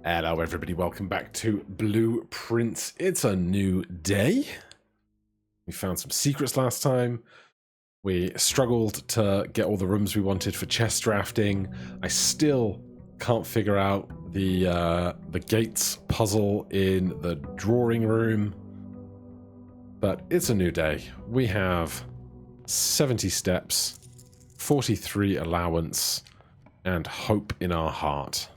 Hello everybody, welcome back to Blueprints. It's a new day. We found some secrets last time. We struggled to get all the rooms we wanted for chest drafting. I still can't figure out the gates puzzle in the drawing room. But it's a new day. We have 70 steps, 43 allowance, and hope in our heart.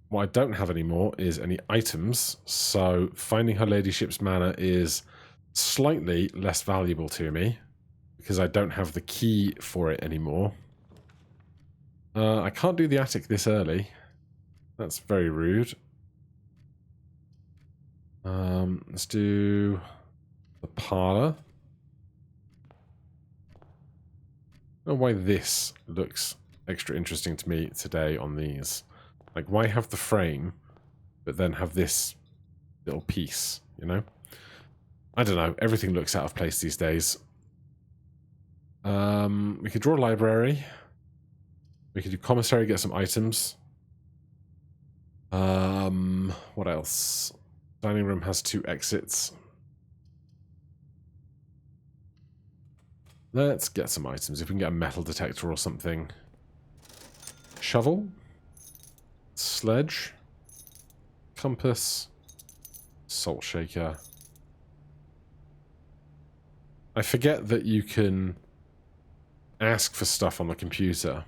What I don't have anymore is any items, so finding her ladyship's manor is slightly less valuable to me because I don't have the key for it anymore. I can't do the attic this early. That's very rude. Let's do the parlor. I don't know why this looks extra interesting to me today on these. Like, why have the frame, but then have this little piece, you know? I don't know. Everything looks out of place these days. We could draw a library. We could do commissary, get some items. What else? Dining room has 2 exits. Let's get some items. If we can get a metal detector or something. Shovel. Sledge. Compass. Salt shaker. I forget that you can ask for stuff on the computer.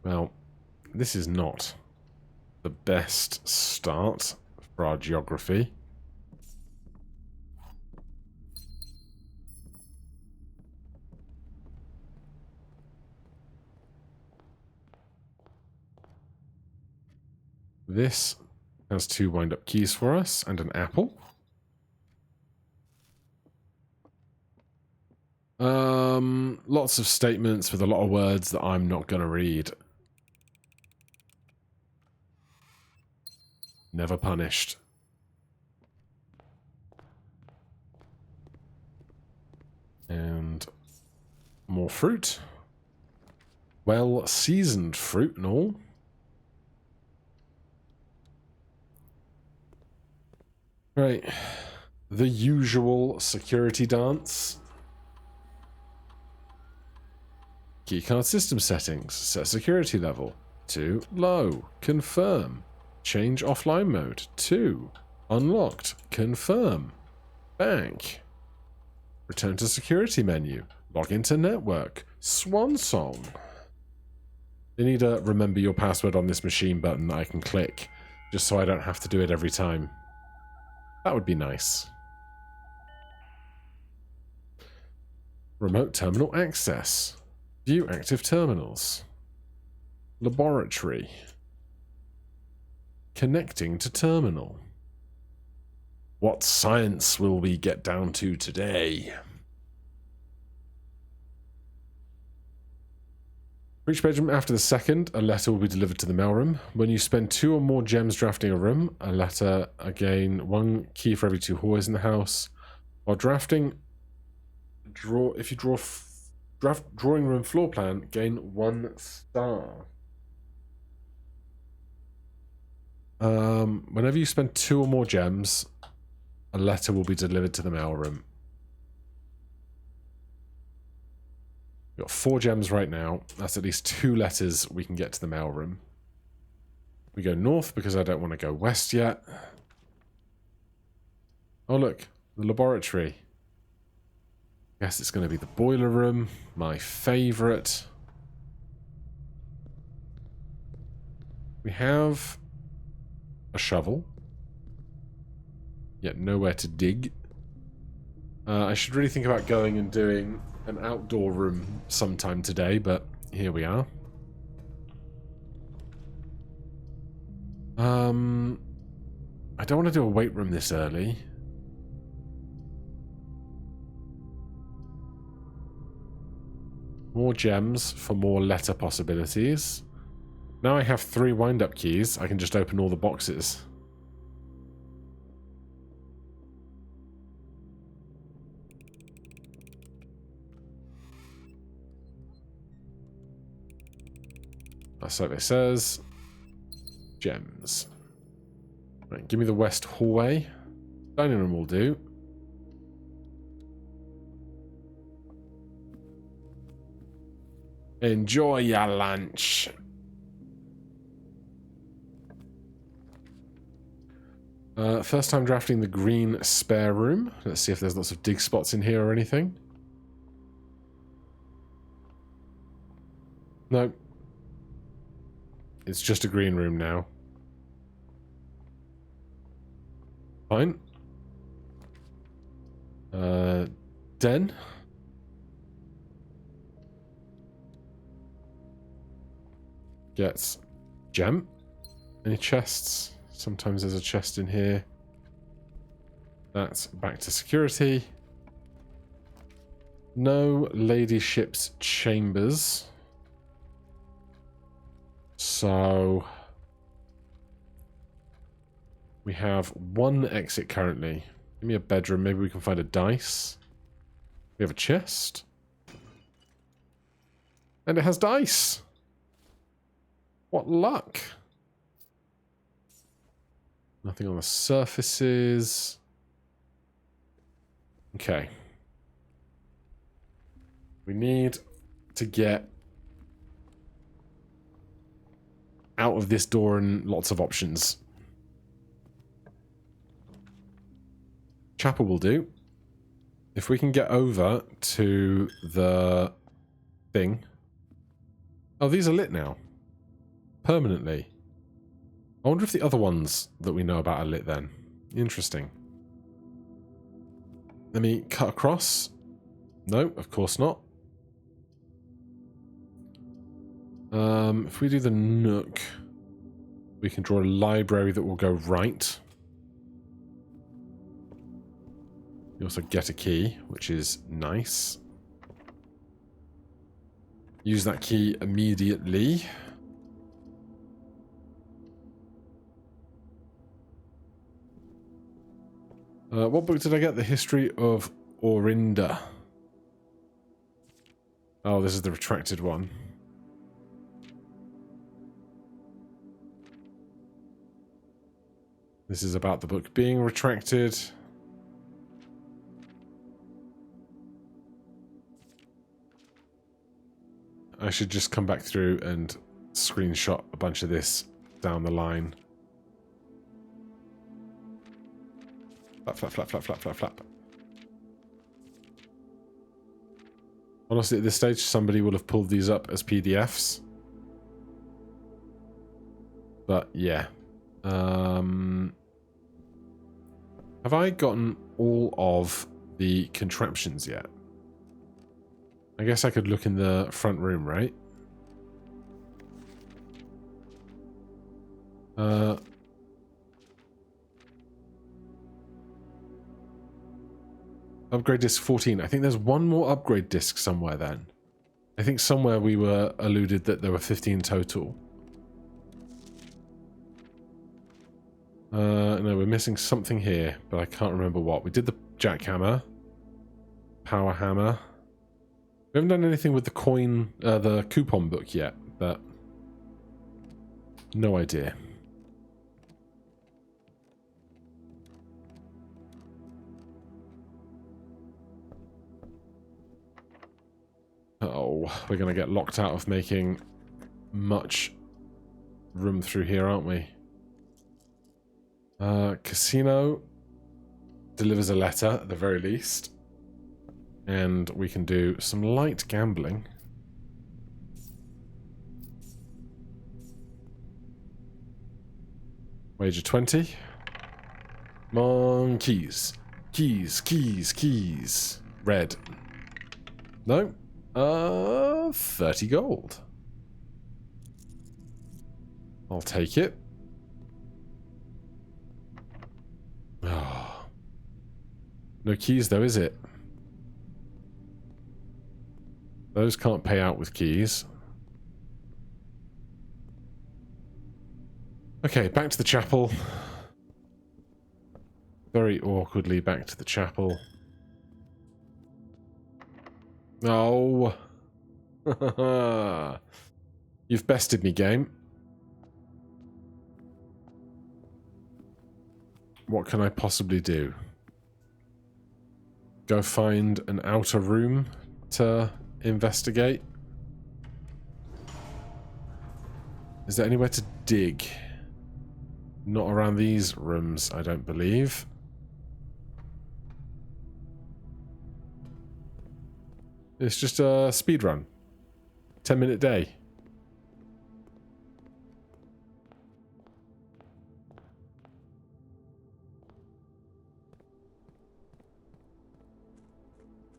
Well, this is not the best start for our geography. This has 2 wind-up keys for us and an apple. Lots of statements with a lot of words that I'm not going to read. Never punished. And more fruit. Well-seasoned fruit and all. Right. The usual security dance. Keycard system settings. Set security level. 2. Low. Confirm. Change offline mode. 2. Unlocked. Confirm. Back. Return to security menu. Log into network. Swan song. You need a remember your password on this machine button that I can click, just so I don't have to do it every time. That would be nice. Remote terminal access. View active terminals. Laboratory. Connecting to terminal. What science will we get down to today? For each bedroom after the second, a letter will be delivered to the mailroom. When you spend 2 or more gems drafting a room, a letter, again, 1 key for every 2 hallways in the house. While drafting, if you draft drawing room floor plan, gain 1 star. Whenever you spend 2 or more gems, a letter will be delivered to the mailroom. We've got 4 gems right now. That's at least 2 letters we can get to the mailroom. We go north because I don't want to go west yet. Oh look, the laboratory. Guess it's going to be the boiler room, my favourite. We have a shovel, yet nowhere to dig. I should really think about going and doing an outdoor room sometime today, but here we are. I don't want to do a weight room this early. More gems for more letter possibilities. Now I have 3 wind-up keys. I can just open all the boxes. Our survey says gems. Right, give me the west hallway. Dining room will do. Enjoy your lunch. First time drafting the green spare room. Let's see if there's lots of dig spots in here or anything. No. It's just a green room now. Fine. Den. Gets gem. Any chests? Sometimes there's a chest in here. That's back to security. No ladyship's chambers. So we have one exit currently. Give me a bedroom. Maybe we can find a dice. We have a chest. And it has dice. What luck. Nothing on the surfaces. Okay. We need to get out of this door and lots of options. Chapel will do. If we can get over to the thing. Oh, these are lit now. Permanently. I wonder if the other ones that we know about are lit then. Interesting. Let me cut across. No, of course not. If we do the nook, we can draw a library that will go right. You also get a key, which is nice. Use that key immediately. What book did I get? The History of Orinda. Oh, this is the retracted one. This is about the book being retracted. I should just come back through and screenshot a bunch of this down the line. Flap, flap, flap, flap, flap, flap, flap. Honestly, at this stage, somebody will have pulled these up as PDFs. But, yeah. Have I gotten all of the contraptions yet? I guess I could look in the front room, right? Upgrade disc 14. I think there's one more upgrade disc somewhere then. I think somewhere we were alluded that there were 15 total. No, we're missing something here, but I can't remember what. We did the jackhammer. Power hammer. We haven't done anything with the coin, the coupon book yet, but no idea. Oh, we're going to get locked out of making much room through here, aren't we? Casino delivers a letter, at the very least. And we can do some light gambling. Wager 20. Come on, keys. Keys, keys, keys. Red. No. 30 gold. I'll take it. Oh. No keys though, is it? Those can't pay out with keys. Okay, back to the chapel. Very awkwardly back to the chapel. Oh. You've bested me, game. What can I possibly do? Go find an outer room to investigate? Is there anywhere to dig? Not around these rooms, I don't believe. It's just a speed run. 10-minute day.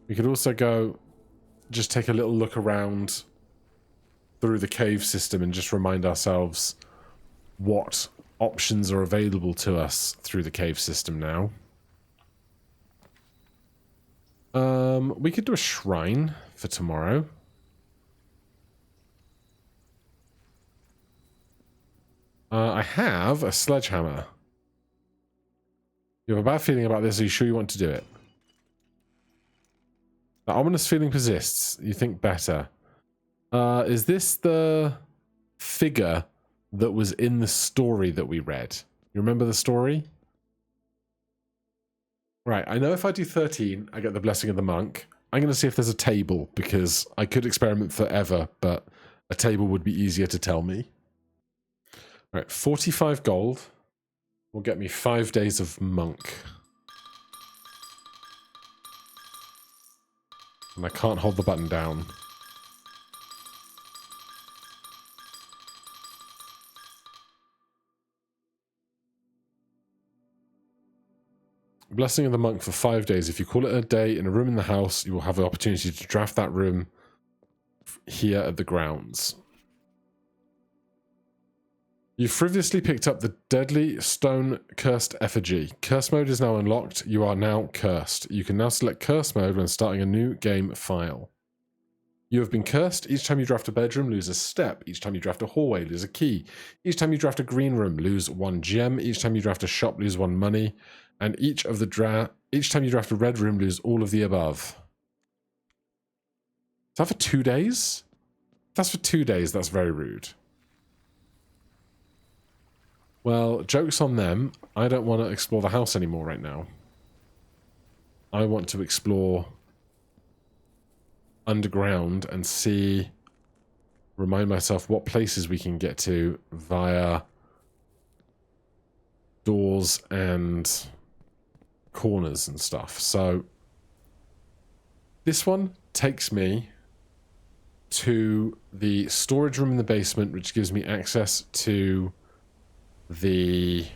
We could also go just take a little look around through the cave system and just remind ourselves what options are available to us through the cave system now. We could do a shrine for tomorrow. I have a sledgehammer. You have a bad feeling about this. Are you sure you want to do it? The ominous feeling persists. You think better. Is this the figure that was in the story that we read? You remember the story? Right, I know if I do 13, I get the blessing of the monk. I'm going to see if there's a table, because I could experiment forever, but a table would be easier to tell me. Right, 45 gold will get me 5 days of monk. And I can't hold the button down. Blessing of the monk for 5 days. If you call it a day in a room in the house, you will have the opportunity to draft that room here at the grounds. You frivolously picked up the deadly stone cursed effigy. Curse mode is now unlocked. You are now cursed. You can now select curse mode when starting a new game file. You have been cursed. Each time you draft a bedroom, lose a step. Each time you draft a hallway, lose a key. Each time you draft a green room, lose 1 gem. Each time you draft a shop, lose 1 money. And each time you draft a red room, lose all of the above. Is that for 2 days? If that's for 2 days, that's very rude. Well, joke's on them. I don't want to explore the house anymore right now. I want to explore underground and remind myself what places we can get to via doors and corners and stuff. So this one takes me to the storage room in the basement, which gives me access to the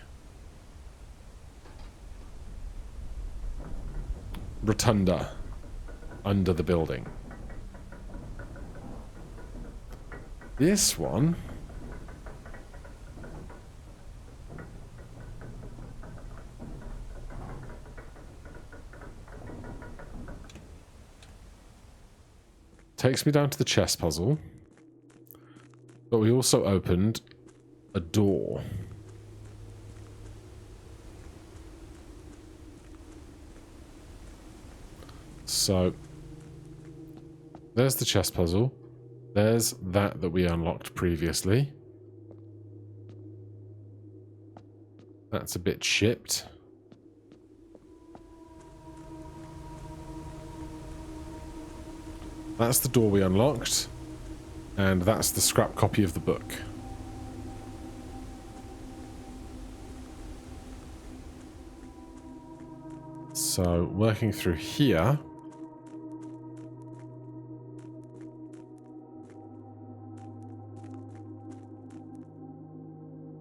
rotunda under the building. This one takes me down to the chess puzzle, but we also opened a door. So there's the chess puzzle. There's that we unlocked previously. That's a bit chipped. That's the door we unlocked. And that's the scrap copy of the book. So, working through here.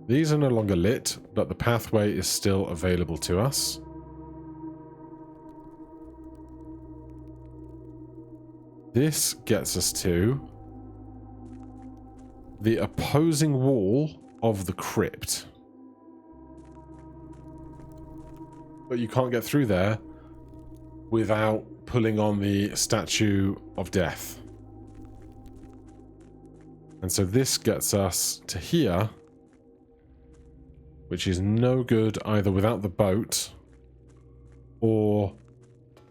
These are no longer lit, but the pathway is still available to us. This gets us to the opposing wall of the crypt. But you can't get through there without pulling on the Statue of Death. And so this gets us to here, which is no good either without the boat or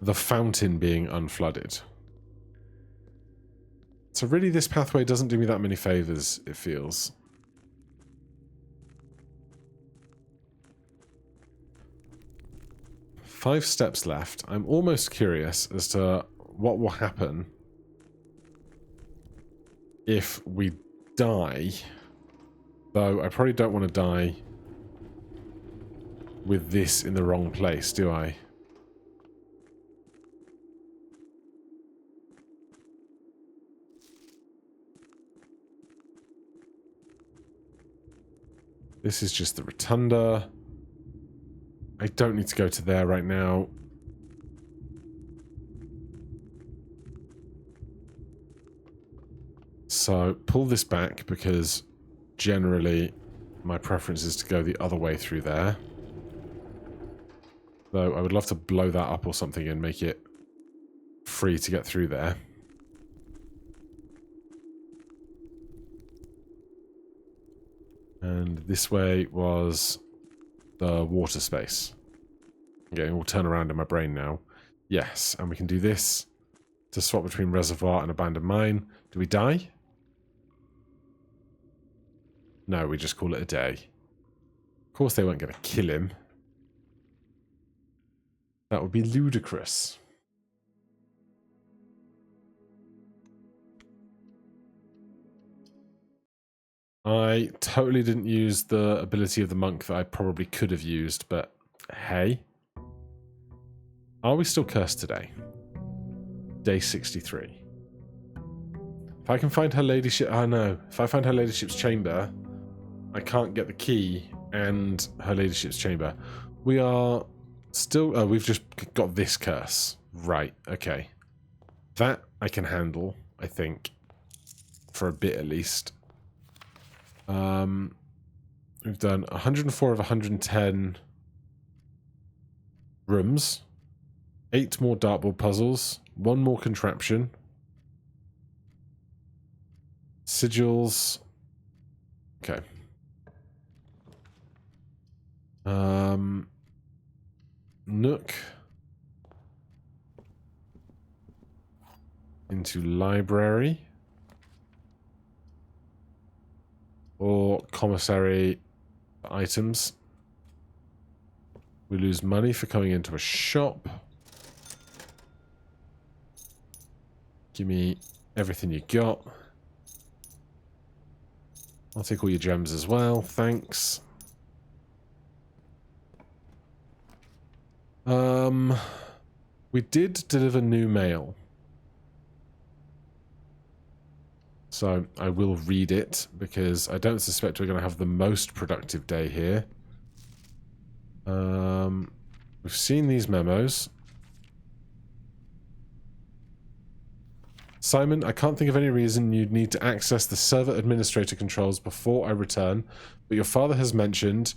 the fountain being unflooded. So really this pathway doesn't do me that many favours, it feels. Five steps left. I'm almost curious as to what will happen if we die. Though I probably don't want to die with this in the wrong place, do I? This is just the rotunda. I don't need to go to there right now. So pull this back because generally my preference is to go the other way through there. Though I would love to blow that up or something and make it free to get through there. And this way was the water space. I'm getting all turn around in my brain now. Yes, and we can do this to swap between reservoir and abandoned mine. Do we die? No, we just call it a day. Of course they weren't going to kill him. That would be ludicrous. I totally didn't use the ability of the monk that I probably could have used, but hey. Are we still cursed today? Day 63. If I can find her ladyship... Oh no. If I find her ladyship's chamber, I can't get the key and her ladyship's chamber. We are still... Oh, we've just got this curse. Right, okay. That I can handle, I think. For a bit at least. We've done 104 of 110 rooms. 8 more dartboard puzzles. 1 more contraption. Sigils. Okay. Nook. Into library. Or commissary items. We lose money for coming into a shop. Give me everything you got. I'll take all your gems as well, thanks. We did deliver new mail. So I will read it because I don't suspect we're going to have the most productive day here. We've seen these memos. Simon, I can't think of any reason you'd need to access the server administrator controls before I return, but your father has mentioned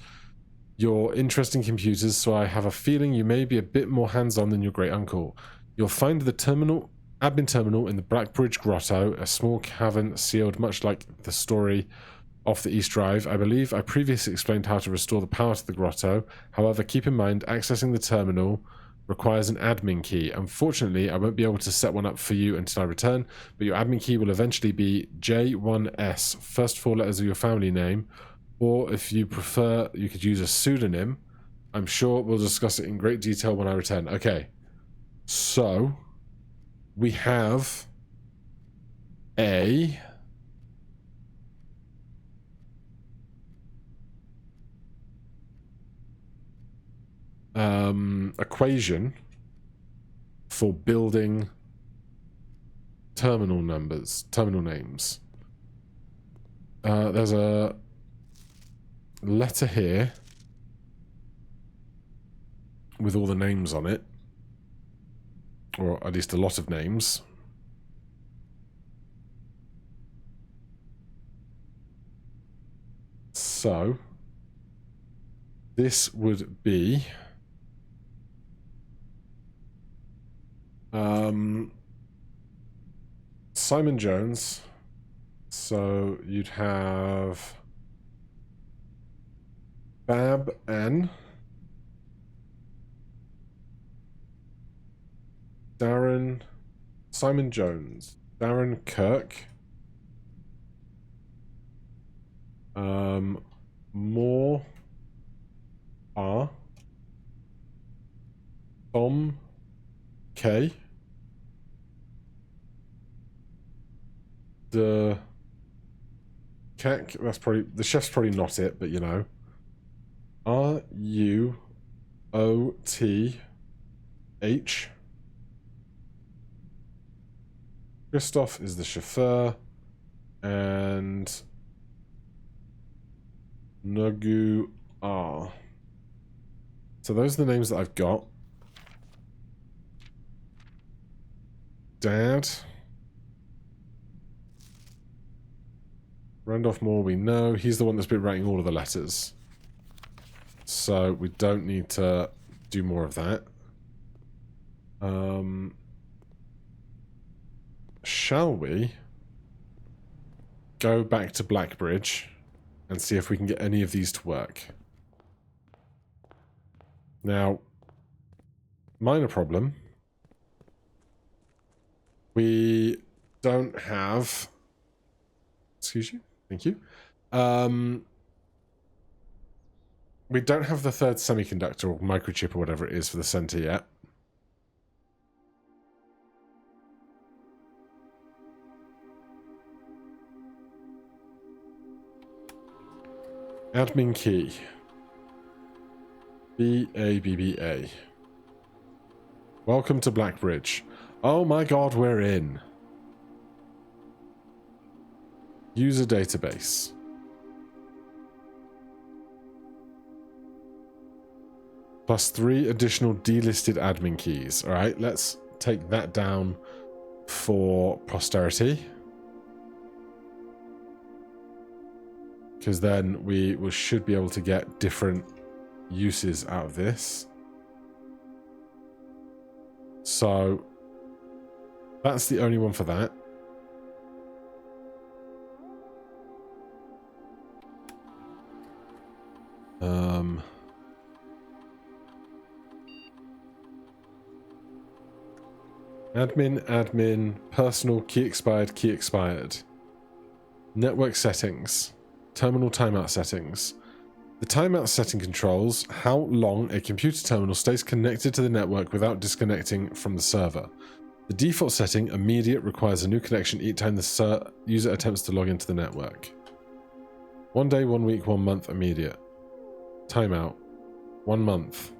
your interest in computers, so I have a feeling you may be a bit more hands-on than your great uncle. You'll find the admin terminal in the Blackbridge Grotto, a small cavern sealed much like the story off the East Drive. I believe I previously explained how to restore the power to the grotto. However, keep in mind, accessing the terminal requires an admin key. Unfortunately, I won't be able to set one up for you until I return, but your admin key will eventually be J1S, first 4 letters of your family name, or if you prefer, you could use a pseudonym. I'm sure we'll discuss it in great detail when I return. Okay, so we have a equation for building terminal names. There's a letter here with all the names on it, or at least a lot of names. So this would be Simon Jones. So you'd have Bab N, Darren, Simon Jones, Darren Kirk. More R. Tom K. The Kek, that's probably, the chef's probably not it, but you know. R-U-O-T-H. Christoph is the chauffeur. And Nagu R. So those are the names that I've got. Dad. Randolph Moore, we know. He's the one that's been writing all of the letters. So we don't need to do more of that. Shall we go back to Blackbridge and see if we can get any of these to work? Now, minor problem. We don't have... Excuse you? Thank you. We don't have the third semiconductor or microchip or whatever it is for the center yet. Admin key. B-A-B-B-A. Welcome to Blackbridge. Oh my god, we're in. User database. Plus 3 additional delisted admin keys. Alright, let's take that down for posterity. Because then we should be able to get different uses out of this. So that's the only one for that. Admin, personal, key expired. Network settings. Terminal timeout settings. The timeout setting controls how long a computer terminal stays connected to the network without disconnecting from the server. The default setting, immediate, requires a new connection each time the user attempts to log into the network. 1 day, 1 week, 1 month, immediate. Timeout. 1 month.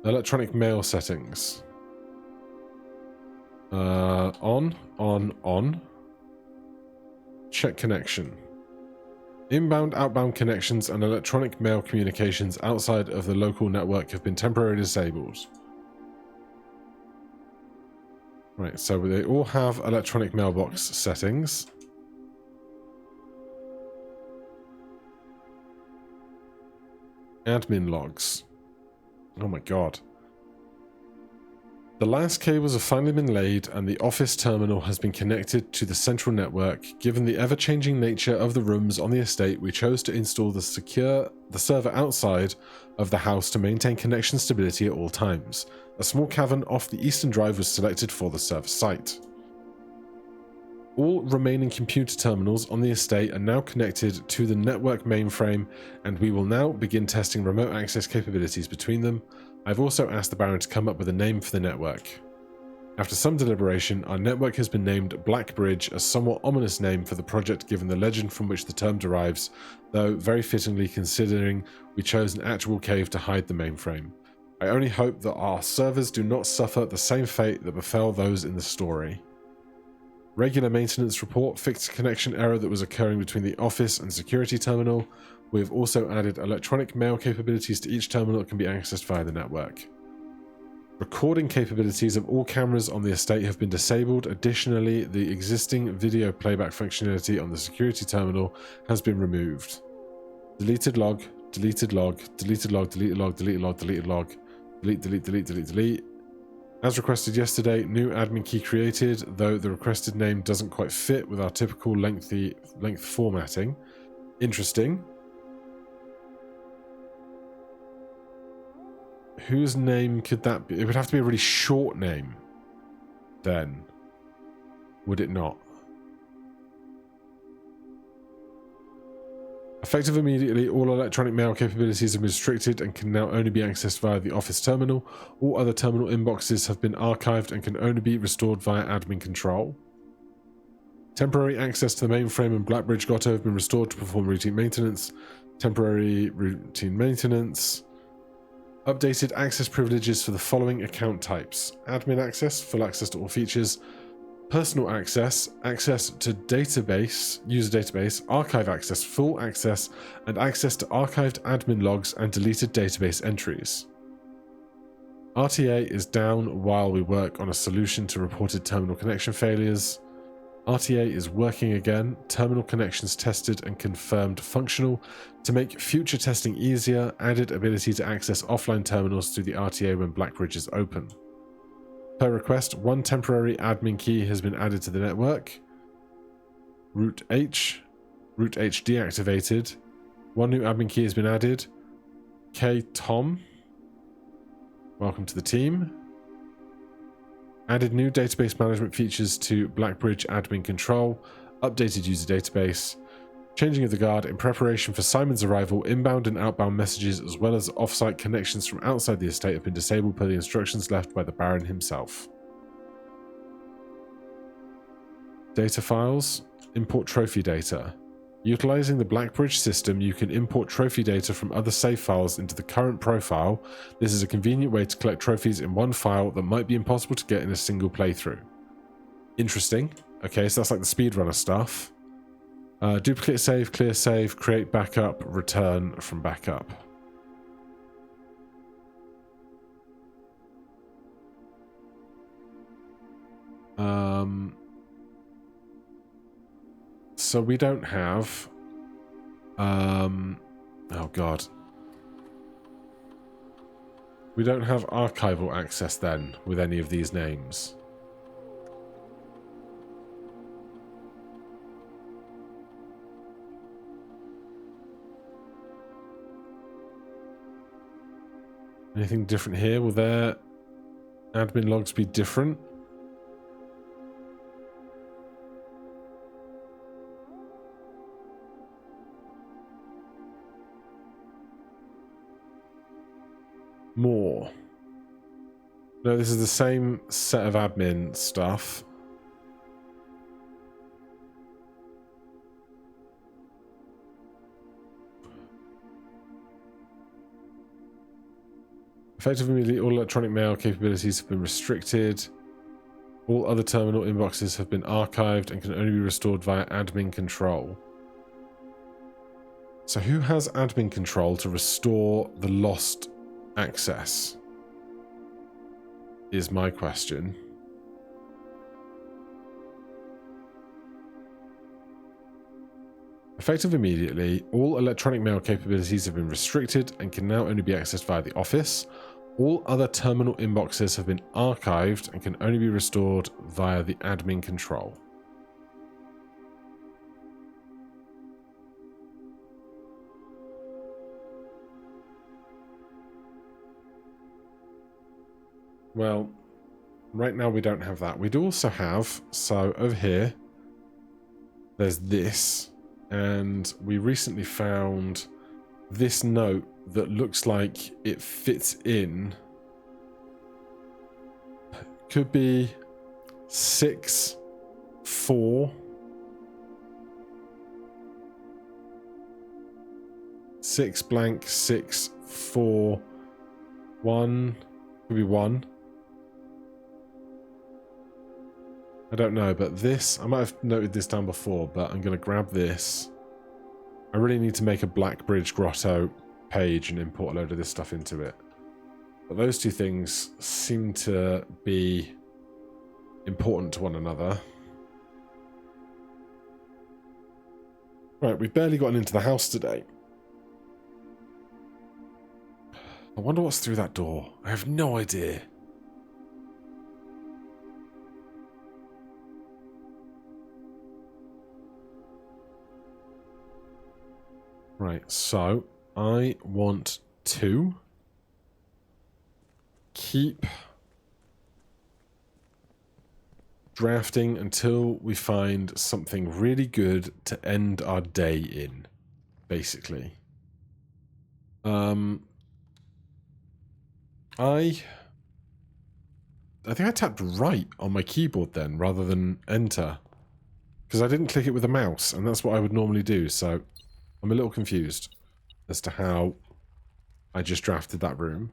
Electronic mail settings. On. Check connection. Inbound, outbound connections and electronic mail communications outside of the local network have been temporarily disabled. Right, so they all have electronic mailbox settings. Admin logs. Oh my god. The last cables have finally been laid and the office terminal has been connected to the central network. Given the ever-changing nature of the rooms on the estate, we chose to install the server outside of the house to maintain connection stability at all times. A small cavern off the eastern drive was selected for the server site. All remaining computer terminals on the estate are now connected to the network mainframe, and we will now begin testing remote access capabilities between them. I've also asked the Baron to come up with a name for the network. After some deliberation, our network has been named Blackbridge, a somewhat ominous name for the project given the legend from which the term derives, though very fittingly considering we chose an actual cave to hide the mainframe. I only hope that our servers do not suffer the same fate that befell those in the story. Regular maintenance report fixed a connection error that was occurring between the office and security terminal. We have also added electronic mail capabilities to each terminal that can be accessed via the network. Recording capabilities of all cameras on the estate have been disabled. Additionally, the existing video playback functionality on the security terminal has been removed. Deleted log, deleted log, deleted log, deleted log, deleted log, deleted log, delete. As requested yesterday, new admin key created, though the requested name doesn't quite fit with our typical length formatting. Interesting. Whose name could that be? It would have to be a really short name. then. Would it not? Effective immediately, all electronic mail capabilities have been restricted and can now only be accessed via the office terminal. All other terminal inboxes have been archived and can only be restored via admin control. Temporary access to the mainframe and Blackbridge Grotto have been restored to perform routine maintenance. Temporary routine maintenance. Updated access privileges for the following account types. Admin access, full access to all features. Personal access, access to database, user database, archive access, full access, and access to archived admin logs and deleted database entries. RTA is down while we work on a solution to reported terminal connection failures. RTA is working again, terminal connections tested and confirmed functional. To make future testing easier, added ability to access offline terminals through the RTA when Blackbridge is open. Per request, one temporary admin key has been added to the network. Root H deactivated. One new admin key has been added. K Tom, welcome to the team. Added new database management features to Blackbridge admin control. Updated user database. Changing of the guard in preparation for Simon's arrival. Inbound and outbound messages as well as off-site connections from outside the estate have been disabled per the instructions left by the Baron himself. Data files. Import trophy data. Utilizing the Blackbridge system, you can import trophy data from other save files into the current profile. This is a convenient way to collect trophies in one file that might be impossible to get in a single playthrough. Interesting. Okay, so that's like the speedrunner stuff. Duplicate save, clear save, create backup, return from backup. So we don't have... oh god. We don't have archival access then with any of these names. Anything different here? Will their admin logs be different? More. No, this is the same set of admin stuff. Effectively, all electronic mail capabilities have been restricted. All other terminal inboxes have been archived and can only be restored via admin control. So who has admin control to restore the lost access? Is my question. Effective immediately, all electronic mail capabilities have been restricted and can now only be accessed via the office. All other terminal inboxes have been archived and can only be restored via the admin control. Well, right now we don't have that. We do also have, so over here, there's this, and we recently found this note that looks like it fits in. Could be 6, 4. 6 blank, 6, 4, 1. Could be 1. I don't know, but this, I might have noted this down before, but I'm going to grab this. I really need to make a Blackbridge Grotto page and import a load of this stuff into it. But those two things seem to be important to one another. Right, we've barely gotten into the house today. I wonder what's through that door. I have no idea. Right, so I want to keep drafting until we find something really good to end our day in, basically. I think I tapped right on my keyboard then, rather than enter. Because I didn't click it with a mouse, and that's what I would normally do, so I'm a little confused as to how I just drafted that room.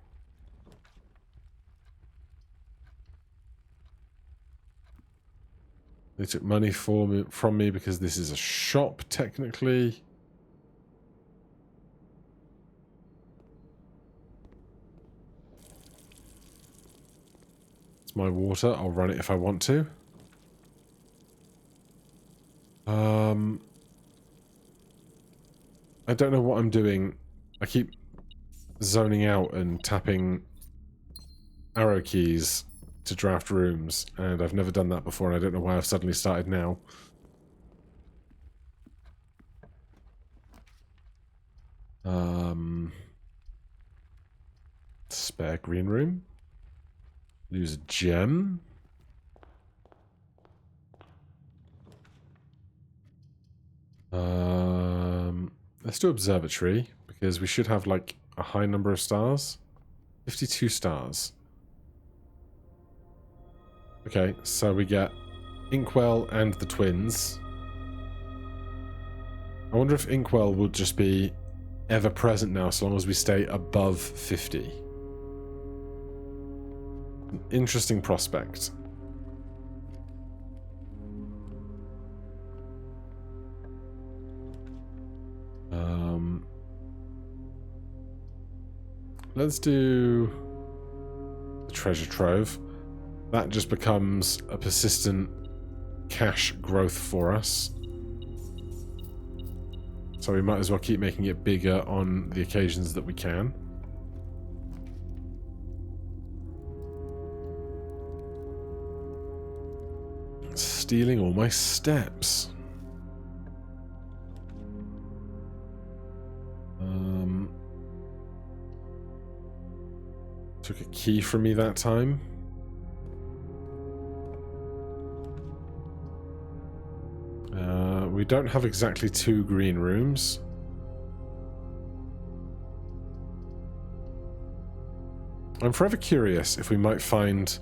They took money from me because this is a shop, technically. It's my water. I'll run it if I want to. I don't know what I'm doing. I keep zoning out and tapping arrow keys to draft rooms, and I've never done that before, and I don't know why I've suddenly started now. Spare green room. Lose a gem. Let's do observatory, because we should have like a high number of stars. 52 stars. Okay, so we get Inkwell and the twins. I wonder if Inkwell will just be ever present now, so long as we stay above 50. An interesting prospect. Let's do the treasure trove. That just becomes a persistent cash growth for us. So we might as well keep making it bigger on the occasions that we can. Stealing all my steps. Took a key from me that time. We don't have exactly 2 green rooms. I'm forever curious if we might find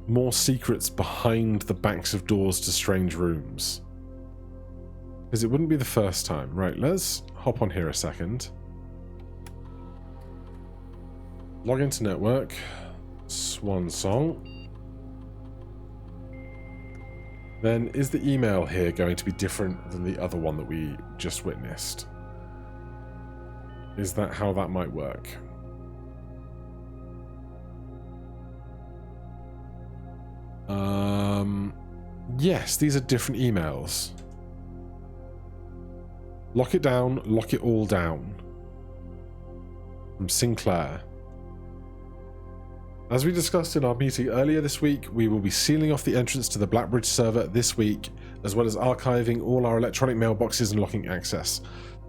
more secrets behind the backs of doors to strange rooms. Because it wouldn't be the first time. Right, let's hop on here a second. Log into network. Swan song. Then, is the email here going to be different than the other one that we just witnessed? Is that how that might work? Yes, these are different emails. Lock it down, lock it all down. From Sinclair. As we discussed in our meeting earlier this week, we will be sealing off the entrance to the Blackbridge server this week, as well as archiving all our electronic mailboxes and locking access.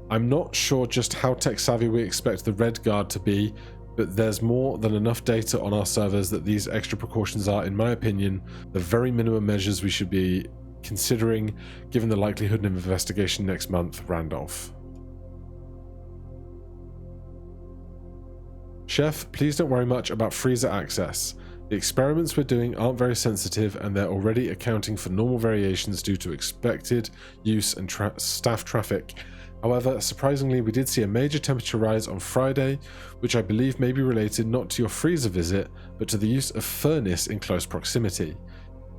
I'm not sure just how tech-savvy we expect the Red Guard to be, but there's more than enough data on our servers that these extra precautions are, in my opinion, the very minimum measures we should be considering, given the likelihood of an investigation next month. Randolph. Chef, please don't worry much about freezer access. The experiments we're doing aren't very sensitive, and they're already accounting for normal variations due to expected use and staff traffic. However, surprisingly, we did see a major temperature rise on Friday, which I believe may be related not to your freezer visit, but to the use of furnace in close proximity.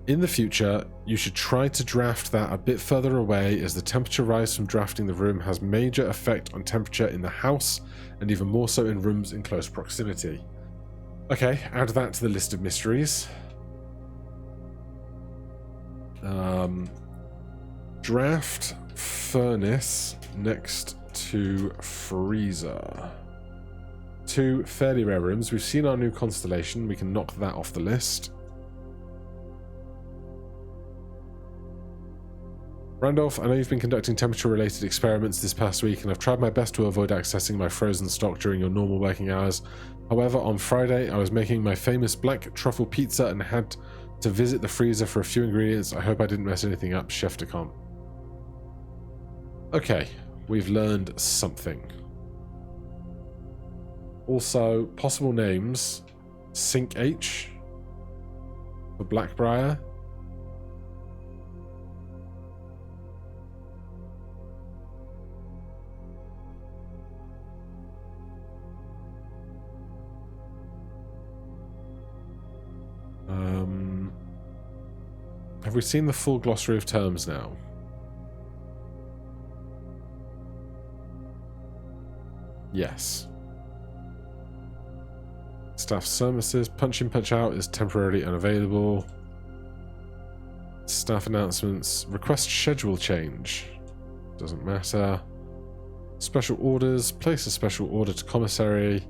In the future, you should try to draft that a bit further away, as the temperature rise from drafting the room has major effect on temperature in the house, and even more so in rooms in close proximity. Okay, add that to the list of mysteries. Draft furnace next to freezer. 2 fairly rare rooms. We've seen our new constellation. We can knock that off the list. Randolph, I know you've been conducting temperature-related experiments this past week, and I've tried my best to avoid accessing my frozen stock during your normal working hours. However, on Friday, I was making my famous black truffle pizza and had To visit the freezer for a few ingredients. I hope I didn't mess anything up, Chef de Camp. Okay, we've learned something. Also, possible names. Sink H for Blackbriar. Have we seen the full glossary of terms now? Yes. Staff services. Punch in, punch out is temporarily unavailable. Staff announcements. Request schedule change. Doesn't matter. Special orders. Place a special order to commissary.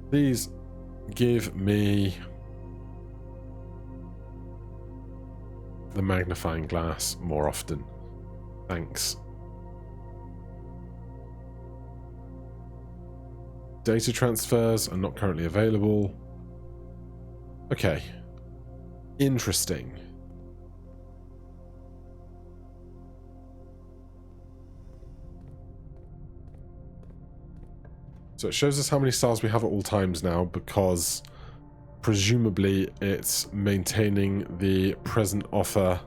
Please give me the magnifying glass more often. Thanks. Data transfers are not currently available. Okay. Interesting. So it shows us how many stars we have at all times now, because presumably it's maintaining the present offer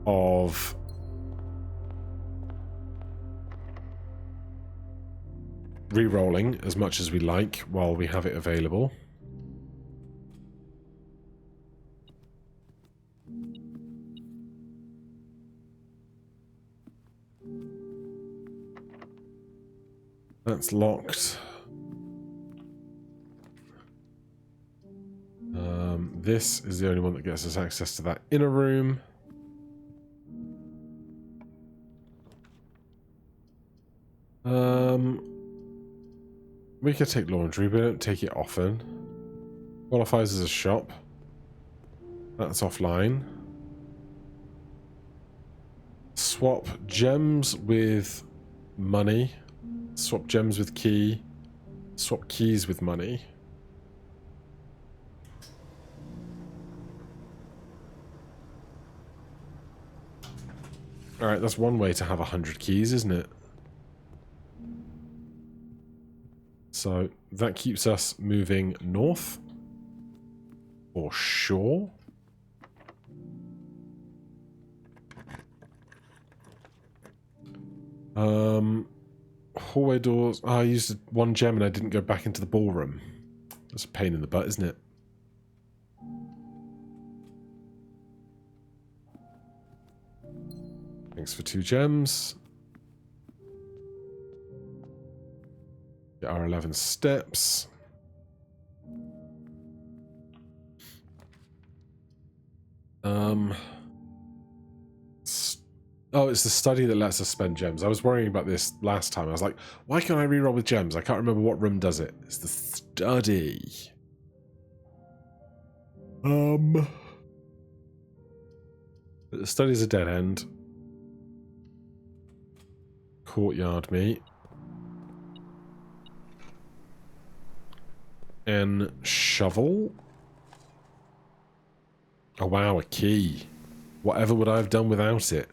of re-rolling as much as we like while we have it available. That's locked. This is the only one that gets us access to that inner room. We could take laundry, but we don't take it often. Qualifies as a shop. That's offline. Swap gems with money. Swap gems with key. Swap keys with money. Alright, that's one way to have 100 keys, isn't it? So that keeps us moving north. For sure. Hallway doors. Oh, I used one gem and I didn't go back into the ballroom. That's a pain in the butt, isn't it? Thanks for 2 gems. Get our 11 steps. Oh, it's the study that lets us spend gems. I was worrying about this last time. I was like, why can't I reroll with gems? I can't remember what room does it. It's the study. But the study's a dead end. Courtyard meet. And shovel. Oh wow, a key. Whatever would I have done without it?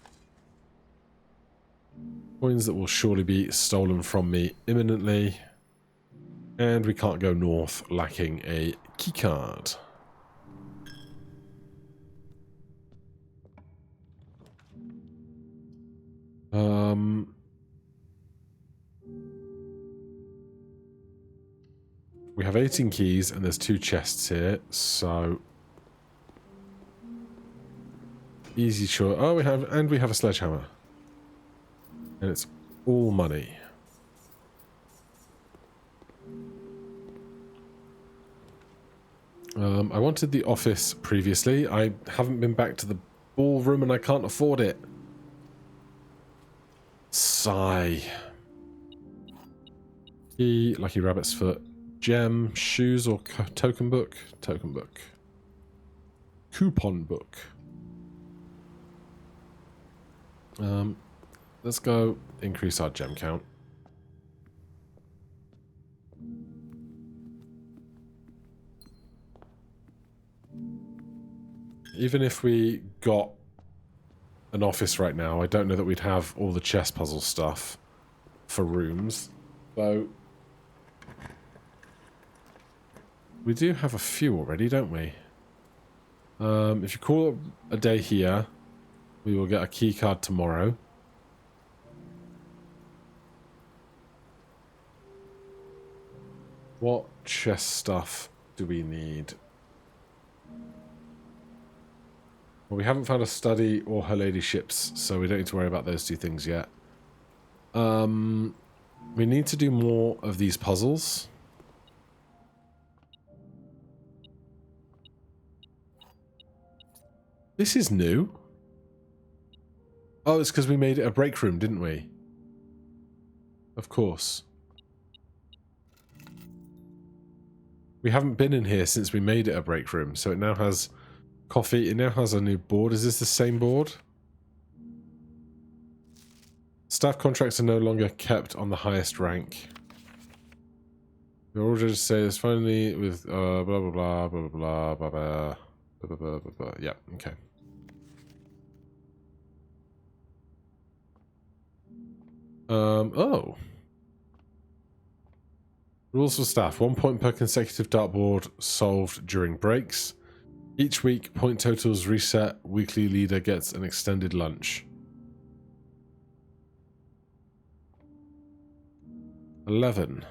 Coins that will surely be stolen from me imminently. And we can't go north lacking a keycard. We have 18 keys and there's 2 chests here, so easy choice. Oh, we have a sledgehammer. And it's all money. I wanted the office previously. I haven't been back to the ballroom and I can't afford it. Sigh. Key, lucky rabbit's foot, gem, shoes or token book? Token book. Coupon book. Let's go increase our gem count. Even if we got an office right now, I don't know that we'd have all the chess puzzle stuff for rooms. So we do have a few already, don't we? If you call it a day here, we will get a key card tomorrow. What chess stuff do we need? Well, we haven't found a study or her ladyships, so we don't need to worry about those two things yet. We need to do more of these puzzles. This is new. Oh, it's because we made it a break room, didn't we? Of course. We haven't been in here since we made it a break room, so it now has coffee. It now has a new board. Is this the same board? Staff contracts are no longer kept on the highest rank. The order to say this finally with blah blah blah blah blah blah blah blah blah blah blah blah. Yeah, okay. Oh. Rules for staff. 1 point per consecutive dartboard solved during breaks. Each week, point totals reset. Weekly leader gets an extended lunch. 11.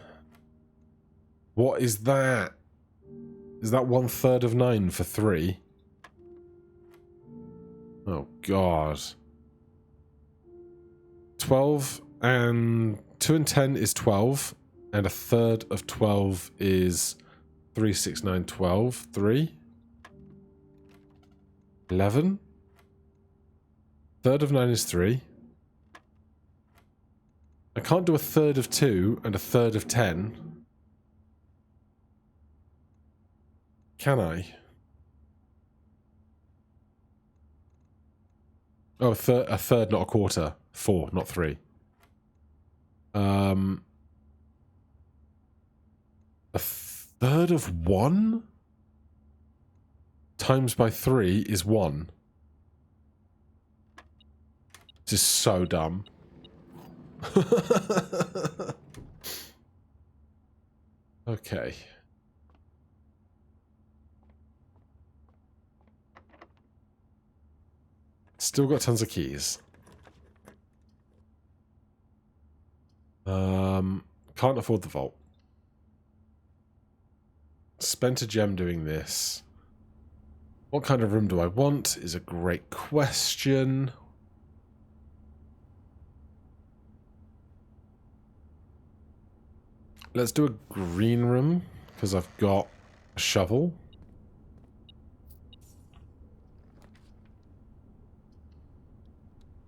What is that? Is that 1/3 of 9 for 3? Oh, God. 12 and 2 and 10 is 12. And 1/3 of 12 is 3, 6, 9, 12. 3. 11. 1/3 of 9 is 3. I can't do 1/3 of 2 and 1/3 of 10. Can I? Oh, a third, not a quarter. 4, not 3. A third of 1 times by 3 is 1. This is so dumb. Okay. Still got tons of keys. Can't afford the vault. Spent a gem doing this. What kind of room do I want is a great question. Let's do a green room, because I've got a shovel.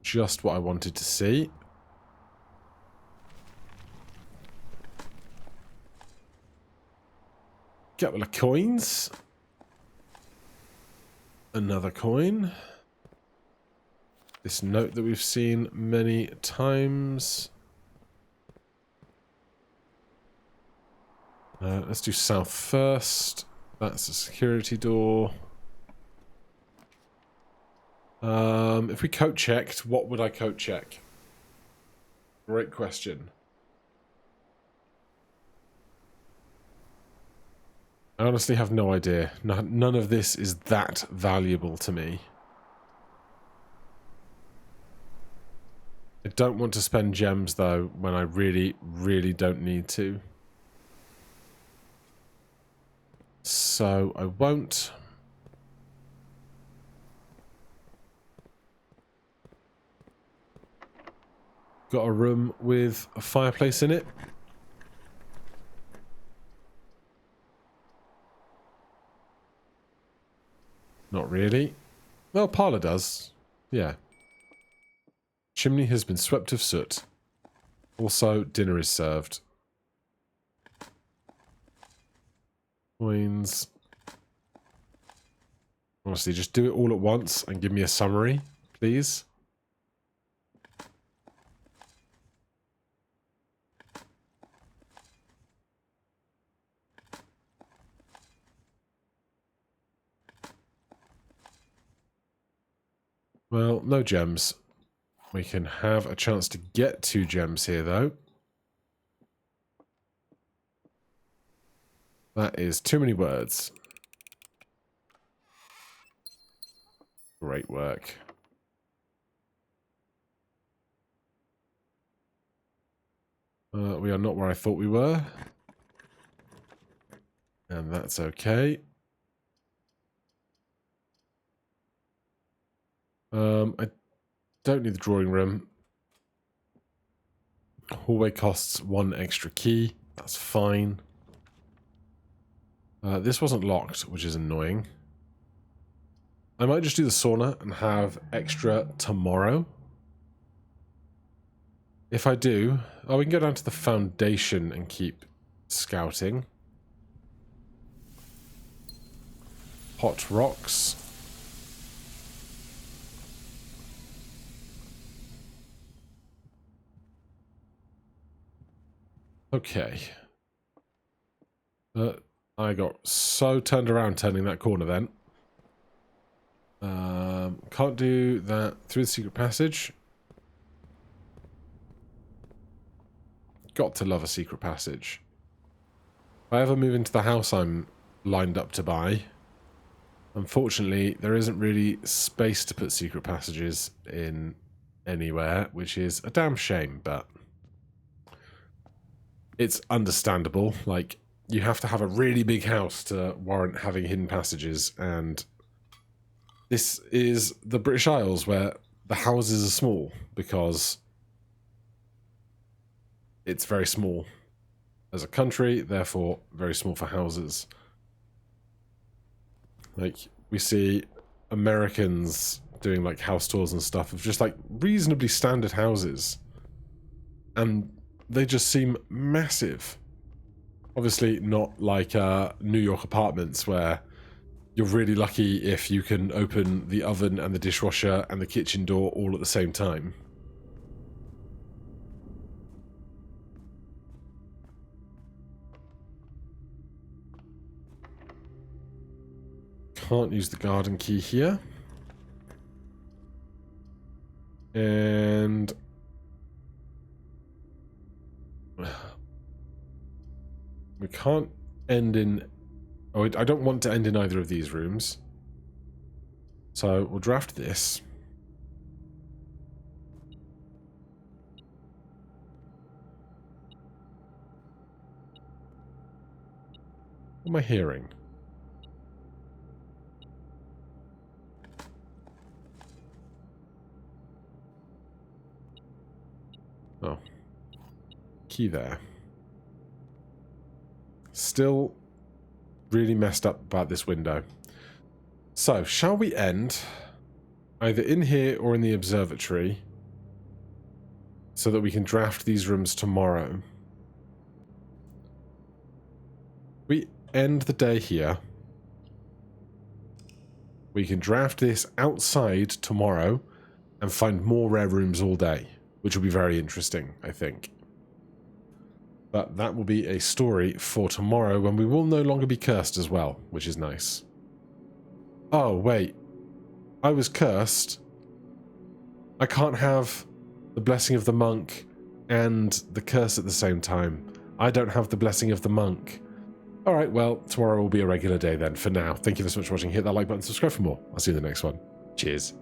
Just what I wanted to see. Couple of coins. Another coin. This note that we've seen many times. Let's do south first. That's a security door. If we code checked, what would I code check? Great question. I honestly have no idea. None of this is that valuable to me. I don't want to spend gems, though, when I really, really don't need to. So I won't. Got a room with a fireplace in it. Not really. Well, parlour does. Yeah. Chimney has been swept of soot. Also, dinner is served. Coins. Honestly, just do it all at once and give me a summary, please. Well, no gems. We can have a chance to get 2 gems here, though. That is too many words. Great work. We are not where I thought we were. And that's okay. I don't need the drawing room. Hallway costs 1 extra key. That's fine. This wasn't locked, which is annoying. I might just do the sauna and have extra tomorrow. If I do... Oh, we can go down to the foundation and keep scouting. Hot rocks. Okay. I got so turned around turning that corner then. Can't do that through the secret passage. Got to love a secret passage. If I ever move into the house I'm lined up to buy, unfortunately there isn't really space to put secret passages in anywhere, which is a damn shame, but it's understandable. Like, you have to have a really big house to warrant having hidden passages, and this is the British Isles where the houses are small because it's very small as a country, therefore very small for houses. Like, we see Americans doing like house tours and stuff of just like reasonably standard houses, and they just seem massive. Obviously not like New York apartments where you're really lucky if you can open the oven and the dishwasher and the kitchen door all at the same time. Can't use the garden key here. And we can't end in... Oh, I don't want to end in either of these rooms. So we'll draft this. What am I hearing? Oh. Key there. Still really messed up about this window. So, shall we end either in here or in the observatory so that we can draft these rooms tomorrow? We end the day here. We can draft this outside tomorrow and find more rare rooms all day, which will be very interesting, I think. But that will be a story for tomorrow when we will no longer be cursed as well, which is nice. Oh, wait. I was cursed. I can't have the blessing of the monk and the curse at the same time. I don't have the blessing of the monk. Alright, well, tomorrow will be a regular day then. For now, thank you so much for watching. Hit that like button, subscribe for more. I'll see you in the next one. Cheers.